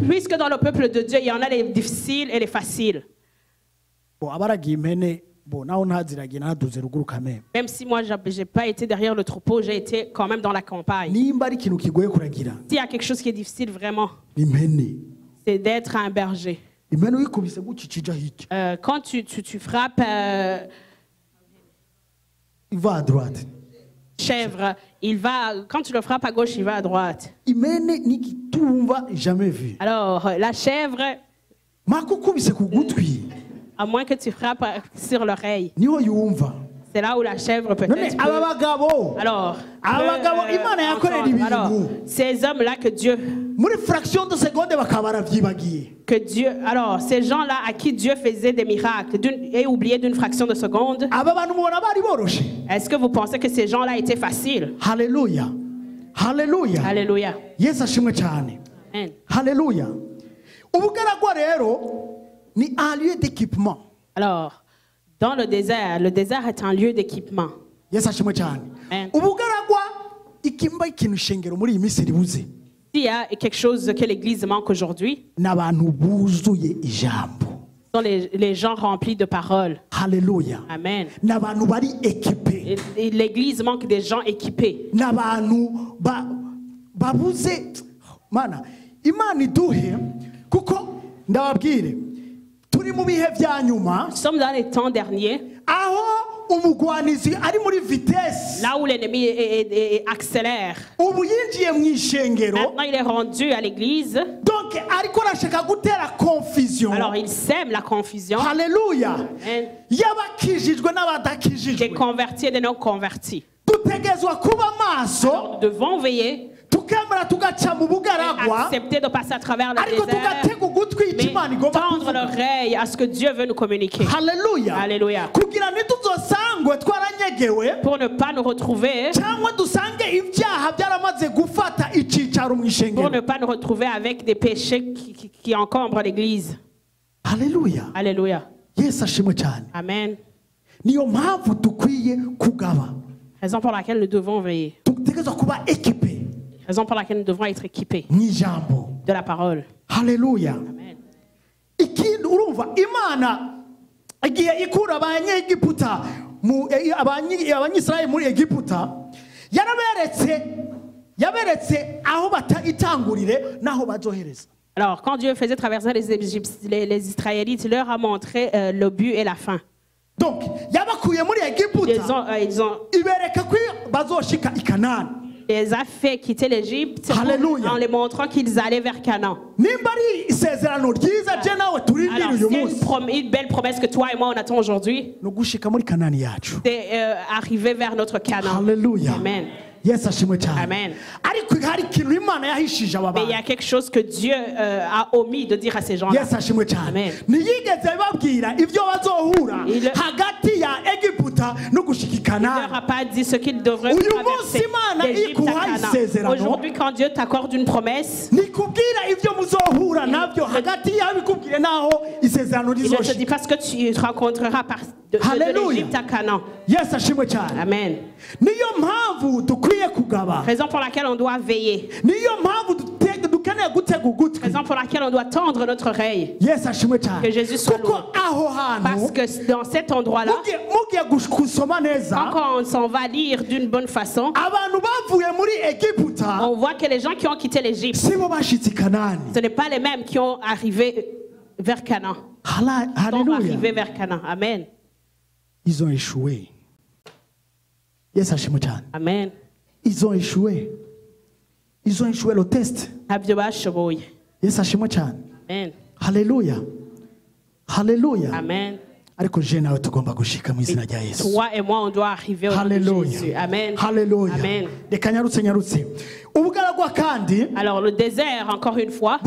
puisque dans le peuple de Dieu, il y en a les difficiles et les faciles. Même si moi, je n'ai pas été derrière le troupeau, j'ai été quand même dans la campagne. S'il y a quelque chose qui est difficile vraiment, c'est d'être un berger. Quand tu frappes il va à droite. Chèvre, quand tu le frappes à gauche, il va à droite. Jamais vu. Alors, la chèvre, à moins que tu frappes sur l'oreille, c'est là où la chèvre peut-être. Alors, ces hommes-là que Dieu, alors ces gens-là à qui Dieu faisait des miracles et oublié d'une fraction de seconde, est-ce que vous pensez que ces gens-là étaient faciles? Alléluia. Alléluia. Alléluia. Yes, ashimwe cyane. Alléluia. Ubugaragwa rero ni un lieu d'équipement. Alors, dans le désert est un lieu d'équipement. Yes, ashimwe cyane. Ubugaragwa ikimba ikintu shengero muri iyi minsi ribuze. S'il y a quelque chose que l'Église manque aujourd'hui, n'abantu buzuye ijambo. Sont les gens remplis de paroles. Alléluia. Amen. N'abantu bari équipés. L'Église manque des gens équipés. N'abantu babuze mana Imana iduhe kuko ndababwire turi mu bihe vya nyuma. Nous sommes dans les temps derniers. Aho umugwanizi ari muri vitesse. Là où l'ennemi accélère. Ubu yinjiye mu ishengero. Maintenant il est rendu à l'église. Donc ariko arashaka gutera confusion. Alors il sème la confusion. Alléluia. Y'abakijijwe n'abadakijijwe. Des convertis et des non convertis. Dutegezwa kuba maso. Alors nous devons veiller. Accepter de passer à travers le désert, mais tendre l'oreille à ce que Dieu veut nous communiquer. Alléluia. Alléluia. Pour ne pas nous retrouver, pour ne pas nous retrouver avec des péchés qui encombrent l'église. Alléluia. Alléluia. Amen. Raison pour laquelle nous devons veiller. Raison pour laquelle nous devons être équipés de la parole. Alléluia. Amen. umva imana igihe ikura abanyegiputa abanyisirayeli muri egiputa yaberetse aho itangurire n'aho bazohereza. Alors, quand Dieu faisait traverser les Israélites, il leur a montré le but et la fin. Donc, yabakuye muri egiputa ibereka ko bazoshika i Kanani. Il les a fait quitter l'Égypte en les montrant qu'ils allaient vers Canaan. C'est une belle promesse que toi et moi on attend aujourd'hui. C'est arriver vers notre Canaan. Alléluia. Amen. Yes, Amen. Mais il y a quelque chose que Dieu a omis de dire à ces gens-là. Yes, Amen. Il leur a pas dit ce qu'ils devraient traverser d'Égypte à Canaan. Aujourd'hui, quand Dieu t'accorde une promesse, il ne te dit pas ce que tu rencontreras de l'Égypte à Canaan. Yes, Amen. Raison pour laquelle on doit veiller. Raison pour laquelle on doit tendre notre oreille. Que Jésus soit loué. Parce que dans cet endroit-là, quand on s'en va lire d'une bonne façon, on voit que les gens qui ont quitté l'Égypte, ce n'est pas les mêmes qui ont arrivé vers Canaan. Ils sont arrivés vers Canaan. Amen. Ils ont échoué. Yes, Amen. Ils ont échoué. Ils ont échoué le test. Yes, Amen. Alléluia. Alléluia. Amen. Toi et moi, on doit arriver au nom de Jésus. Amen. Alléluia. Amen. Alors le désert, encore une fois,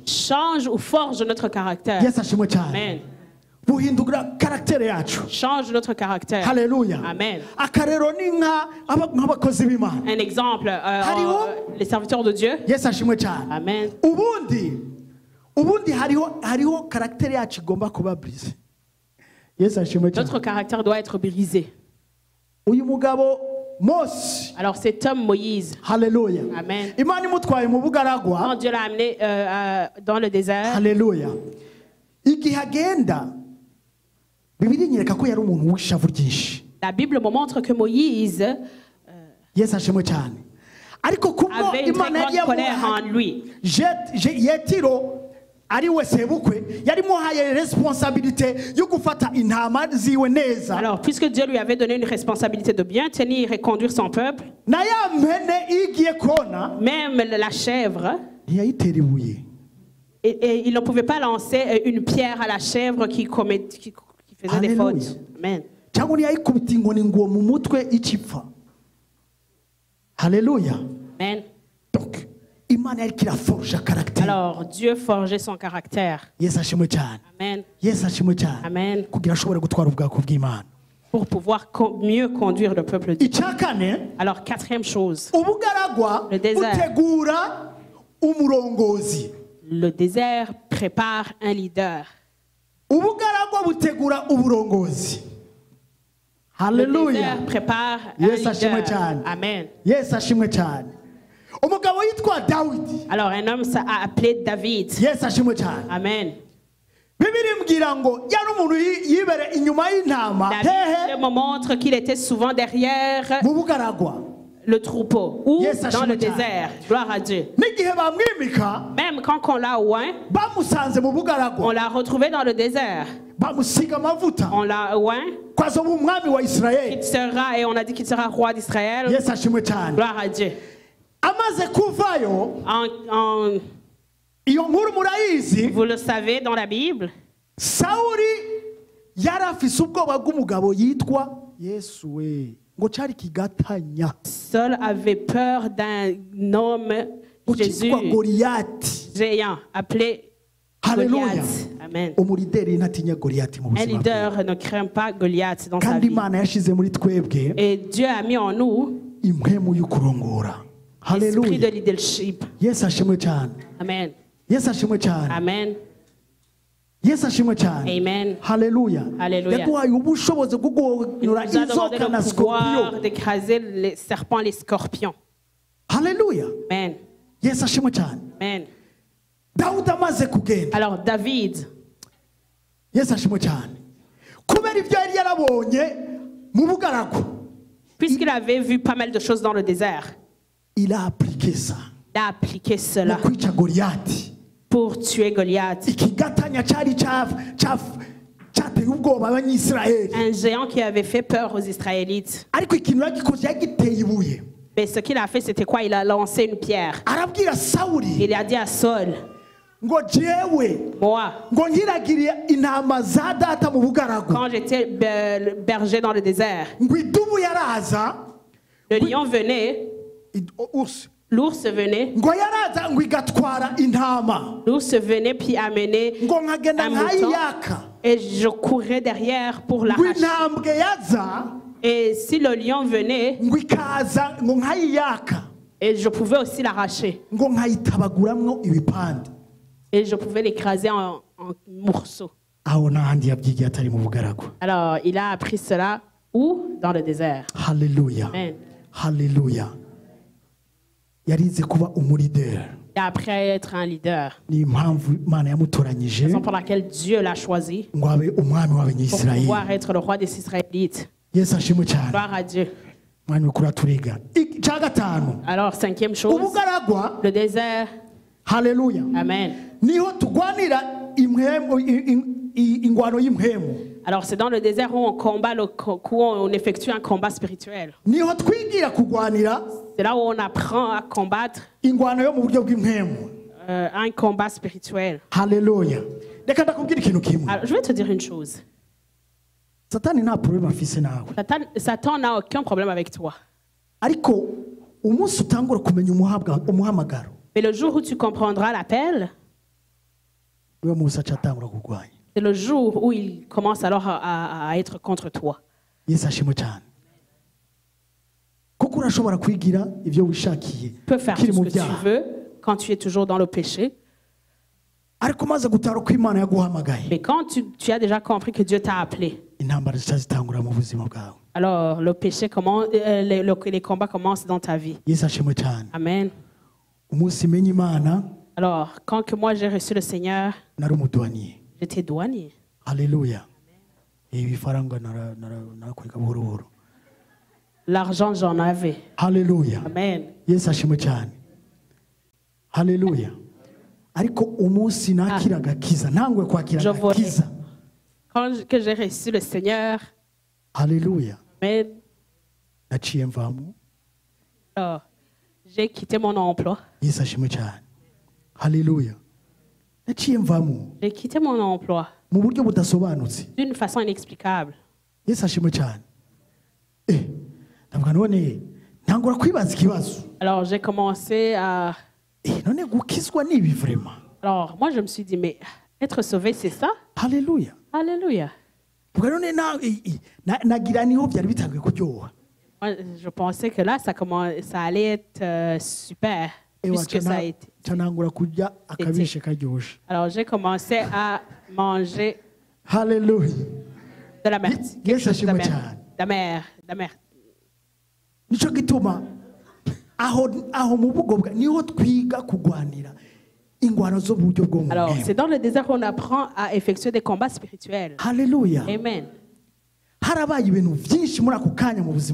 change ou forge notre caractère. Yes, Amen. Change notre caractère. Alléluia. Amen. Un exemple, les serviteurs de Dieu. Yes, Amen. Notre caractère doit être brisé. Alors cet homme Moïse. Alléluia. Amen. Quand Dieu l'a amené dans le désert. Alléluia. La Bible me montre que Moïse avait une très grande colère en lui. Alors, puisque Dieu lui avait donné une responsabilité de bien tenir et conduire son peuple, même la chèvre, et il ne pouvait pas lancer une pierre à la chèvre qui faisait des fautes. Amen. Alléluia. Amen. Donc, alors Dieu forgeait son caractère. Amen. Amen. Pour pouvoir mieux conduire le peuple de Dieu. Alors, quatrième chose, le désert. Le désert prépare un leader. Alléluia. Le désert prépare un leader. Amen. Yes, alors un homme a appelé David. Yes, Amen. La Bible me montre qu'il était souvent derrière le troupeau ou dans le désert. Gloire à Dieu. Même quand on l'a oint, on l'a retrouvé dans le désert. On l'a oint. Il sera, et on a dit qu'il sera roi d'Israël. Gloire à Dieu. Vous le savez dans la Bible. Saul avait peur d'un homme, Jésus, géant, appelé Goliath. Amen. Un leader ne craint pas Goliath dans sa vie. Et Dieu a mis en nous l'esprit de leadership. Amen. Amen. Amen. Alléluia. Alléluia. Il nous a demandé le pouvoir d'écraser les serpents, les scorpions. Alléluia. Amen. Yes, Amen. Alors David, puisqu'il avait vu pas mal de choses dans le désert, il a appliqué ça. Il a appliqué cela pour tuer Goliath. Un géant qui avait fait peur aux Israélites. Mais ce qu'il a fait, c'était quoi? Il a lancé une pierre. Il a dit à Saul, moi, quand j'étais berger dans le désert, le lion venait, l'ours venait, l'ours venait puis amenait un mouton, et je courais derrière pour l'arracher. Et si le lion venait, et je pouvais aussi l'arracher. Et je pouvais l'écraser en morceaux. Alors, il a appris cela où? Dans le désert. Alléluia. Amen. Alléluia. Il a appris à être un leader. Raison pour laquelle Dieu l'a choisi pour pouvoir être le roi des Israélites. Gloire à Dieu. Alors, cinquième chose, le désert. Alléluia. Amen. Alors c'est dans le désert où on combat, où on effectue un combat spirituel. C'est là où on apprend à combattre un combat spirituel. Alléluia. Alors, je vais te dire une chose. Satan n'a aucun problème avec toi. Mais le jour où tu comprendras l'appel, c'est le jour où il commence alors à être contre toi. Tu peux faire tout ce que tu veux quand tu es toujours dans le péché. Mais quand tu as déjà compris que Dieu t'a appelé, alors le péché commence, les combats commencent dans ta vie. Amen. Alors, quand que moi j'ai reçu le Seigneur, j'étais douanier. Alléluia. L'argent, j'en avais. Alléluia. Amen. Alléluia. Je vois. Quand j'ai reçu le Seigneur, Alléluia. Amen. Alors, j'ai quitté mon emploi. Alléluia. J'ai quitté mon emploi d'une façon inexplicable. Alors j'ai commencé à... Alors moi je me suis dit, mais être sauvé c'est ça? Alléluia. Alléluia. Moi, je pensais que là ça allait être super. Puisque ça a été. Alors j'ai commencé à manger de la merde. Quelque chose de la merde. Alors c'est dans le désert qu'on apprend à effectuer des combats spirituels. Alléluia. Amen.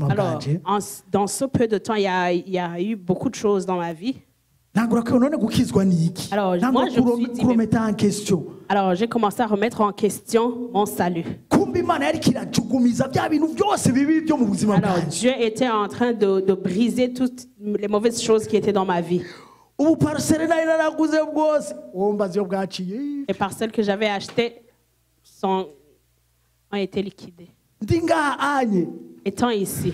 Alors, dans ce peu de temps, il y a eu beaucoup de choses dans ma vie. Alors, moi, je me suis dit, alors, j'ai commencé à remettre en question mon salut. Alors, Dieu était en train de briser toutes les mauvaises choses qui étaient dans ma vie. Les parcelles que j'avais achetées ont été liquidées. Étant ici.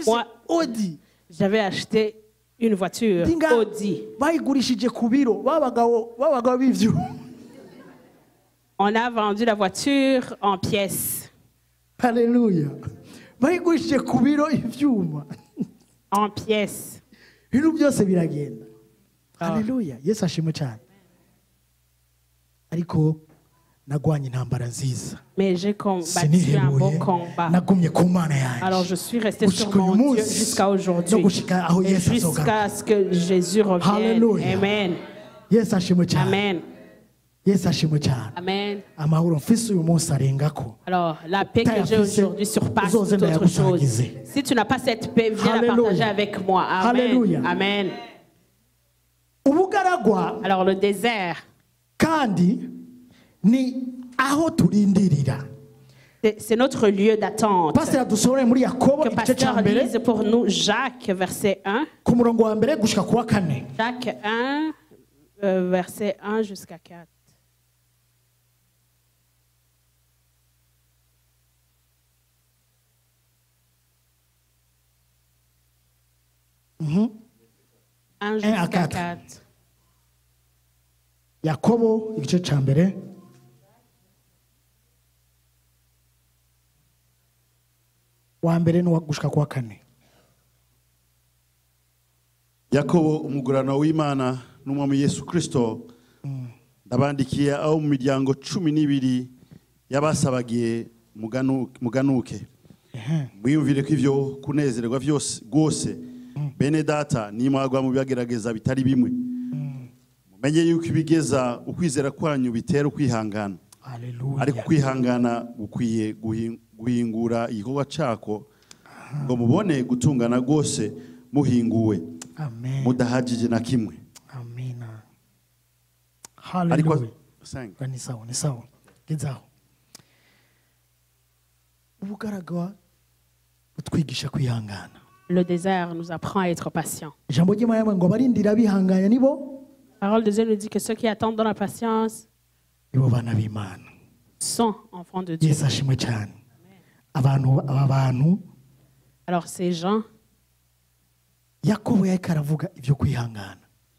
Moi, j'avais acheté une voiture Audi. On a vendu la voiture en pièces. Alléluia. En pièces. Alléluia. Yes, ashimwe cyane. Ariko Mais j'ai combattu un beau combat. Alors je suis resté sur mon Dieu jusqu'à aujourd'hui. Jusqu'à ce que Jésus revienne. Amen. Amen. Amen. Alors, la paix que j'ai aujourd'hui surpasse toute autre chose. Si tu n'as pas cette paix, viens la partager avec moi. Amen. Amen. Alors, le désert, c'est notre lieu d'attente. Que Pasteur lise pour nous Jacques, verset 1. Jacques 1, verset 1 jusqu'à 4. Mm-hmm. 1 jusqu'à 4. Yakobo igice ca mbere wa mbere no gushika kwa kane. Yakobo umugurano w'Imana n'umwami Yesu Kristo ndabandikiye aho mu miryango 12 yabasabagiye muganuke mwiyumvire ko ivyo kunezerwa vyose gose bene data nimwagwa mu byagerageza bitari bimwe mumenye yuko ibigeza ukwizera kwanyu bitera kwihangana. Ariko kwihangana gukwiye guhingura igikorwa cako ngo mubone gutungana gose muhinguwe mudahajije na kimwe. Amina. Hallelujah. Ni sawa. Gezaho. Ubugaragwa utwigisha kwihangana. Le désert nous apprend à être patient. La parole de Dieu nous dit que ceux qui attendent dans la patience sont enfants de Dieu. Alors ces gens,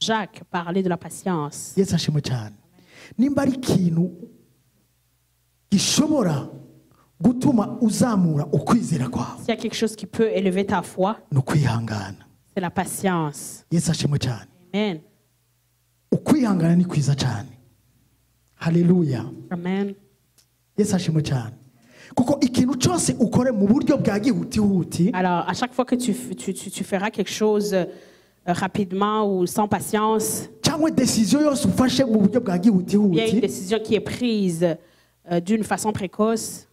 Jacques parlait de la patience. S'il y a quelque chose qui peut élever ta foi, c'est la patience. Amen. Hallelujah. Amen. Alors, à chaque fois que tu feras quelque chose rapidement ou sans patience, il y a une décision qui est prise d'une façon précoce.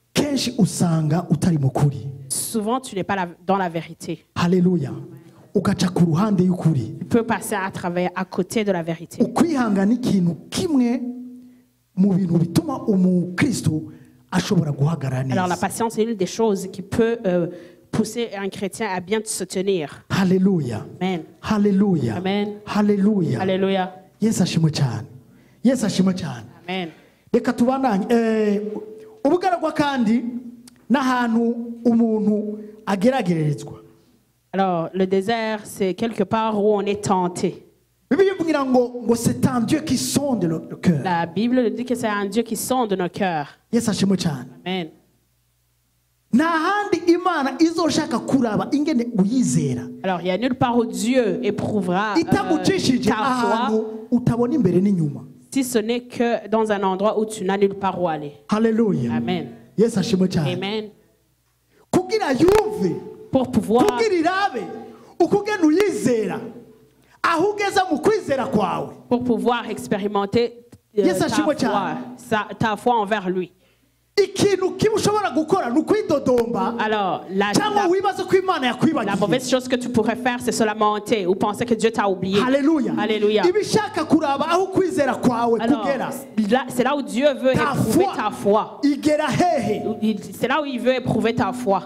Souvent, tu n'es pas dans la vérité. Alléluia. Tu peux passer à côté de la vérité. Alors la patience est une des choses qui peut pousser un chrétien à bien se tenir. Alléluia. Amen. Alléluia. Amen. Alléluia. Alléluia. Yesu ashimwe cyane. Yesu ashimwe cyane. Amen. Reka tubandanye ubugaragwa kandi n'ahantu umuntu ageragerezwa. Alors le désert, c'est quelque part où on est tenté. C'est un Dieu qui sonde le cœur. La Bible dit que c'est un Dieu qui sonde nos cœurs. Yesu ashimwe cyane. Amen. Alors il y a nulle part où Dieu éprouvera ta foi, si ce n'est que dans un endroit où tu n'as nulle part où aller. Alléluia. Amen. Amen. Pour pouvoir expérimenter ta foi envers lui. Alors, la mauvaise chose que tu pourrais faire, c'est se lamenter ou penser que Dieu t'a oublié. Alléluia. Alléluia. C'est là où Dieu veut éprouver ta foi. C'est là où il veut éprouver ta foi.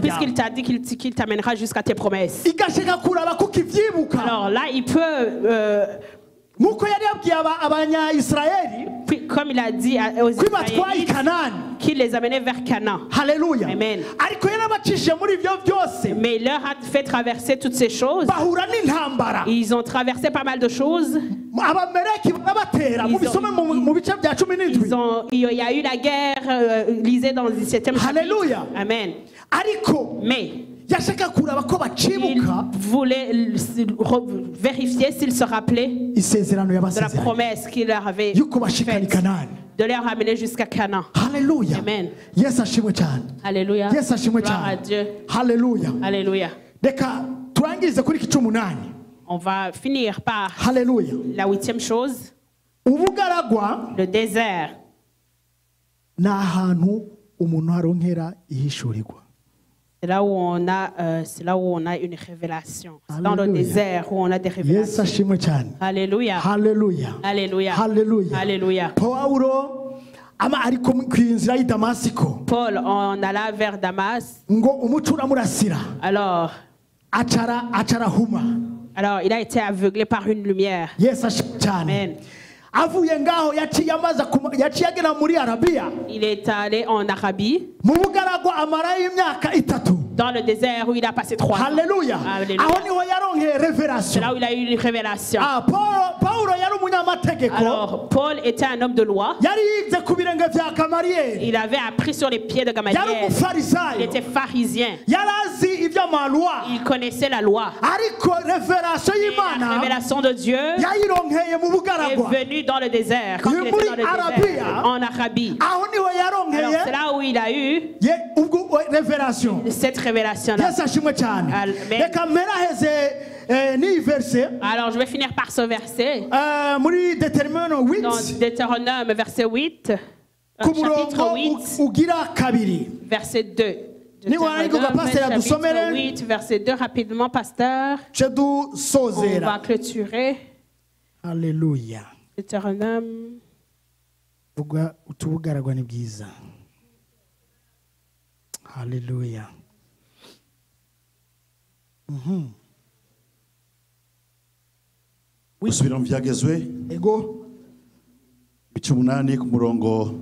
Puisqu'il t'a dit qu'il t'amènera jusqu'à tes promesses. Alors là, il peut... comme il a dit aux Israélites qu'il les amenait vers Canaan. Alléluia. Amen. Mais il leur a fait traverser toutes ces choses. Ils ont traversé pas mal de choses. Il y a eu la guerre, lisée dans le 17e chapitre. Alléluia. Amen. Mais il voulait vérifier s'ils se rappelaient de la promesse qu'il leur avait faite de les ramener jusqu'à Canaan. Alléluia. Amen. Yes, ashimwe cyane. Alléluia. Yes, ashimwe Gloire à cyane. Dieu. Alléluia. Alléluia. Reka turangirize kuri iki cy'umunani. On va finir par Alléluia. la 8e chose. Ubugaragwa, le désert. Ni ahantu umuntu aronkera ihishurirwa. C'est là où on a une révélation. C'est dans le désert où on a des révélations. Yes, ashimwe cyane. Alléluia. Alléluia. Alléluia. Alléluia. Alléluia. Paulo ama ari ku inzira y'i Damasiko. Paul on alla vers Damas. Ngo umuco uramurasira. Alors acara huma. Alors il a été aveuglé par une lumière. Yes, ashimwe cyane. Amen. Avuye ngaho yaciye agera muri Arabiya. Il est allé en Arabie. Mu bugaragwa amarayo imyaka 3. Dans le désert où il a passé 3 ans. Alléluia. Aho niho yaronkeye révélation. C'est là où il a eu une révélation. Paulo yari umunyamategeko. Alors Paul était un homme de loi. Yari yize ku birenge vya Gamaliel. Il avait appris sur les pieds de Gamaliel. Yari umufarisayo. Il était pharisien. Yari azi ivy'amalwa. Il connaissait la loi. Ariko révélation y'Imana. La révélation de Dieu yayironkeye mu bugaragwa. est venue dans le désert. Quand il était dans le désert, en Arabie. Aho niho yaronkeye. Alors c'est là où il a eu révélation. Cette révélation-là. Yes, ashimwe cyane. Reka mperaheze ni verset. Alors je vais finir par ce verset. Muri Deutéronome 8. Dans Deutéronome verset 8. Chapitre 8. Ugira kabiri. Verset 2. Chapitre 8, verset 2, rapidement, pasteur. On va clôturer. Alléluia. Deutéronome. Utubugaragwa ni bwiza. Alléluia. Usubira mu byagezwe. Ego. Bice 8 ku murongo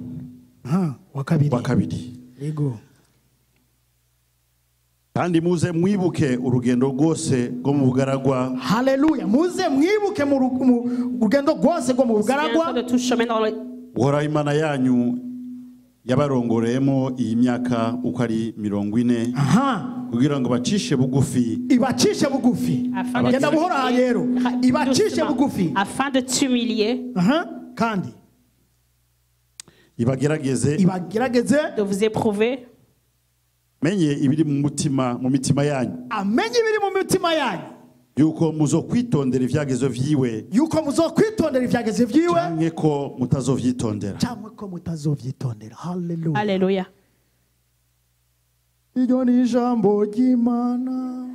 wa kabiri. Ego. Kandi muze mwibuke urugendo rwose rwo mu bugaragwa. Haleluya. Muze mwibuke mu rugendo rwose rwo mu bugaragwa. Uhoraho Imana yanyu yabarongoreyemo iyi myaka uko ari 40. Kugira ngo bacishe bugufi. Ibacishe bugufi. Agenda buhora rero. Ibacishe bugufi. Afin de t'humilier. Kandi. Ibagerageze. De vous éprouver. Menye ibiri mu mutima mu mitima yanyu. Amenye ibiri mu mitima yanyu. Yuko muzokwitondera ivyagezo vyiwe. Yuko muzokwitondera ivyagezo vyiwe. Canke ko mutazovyitondera. Canke ko mutazovyitondera. Haleluya. Haleluya. Iryo ni ijambo ry'Imana.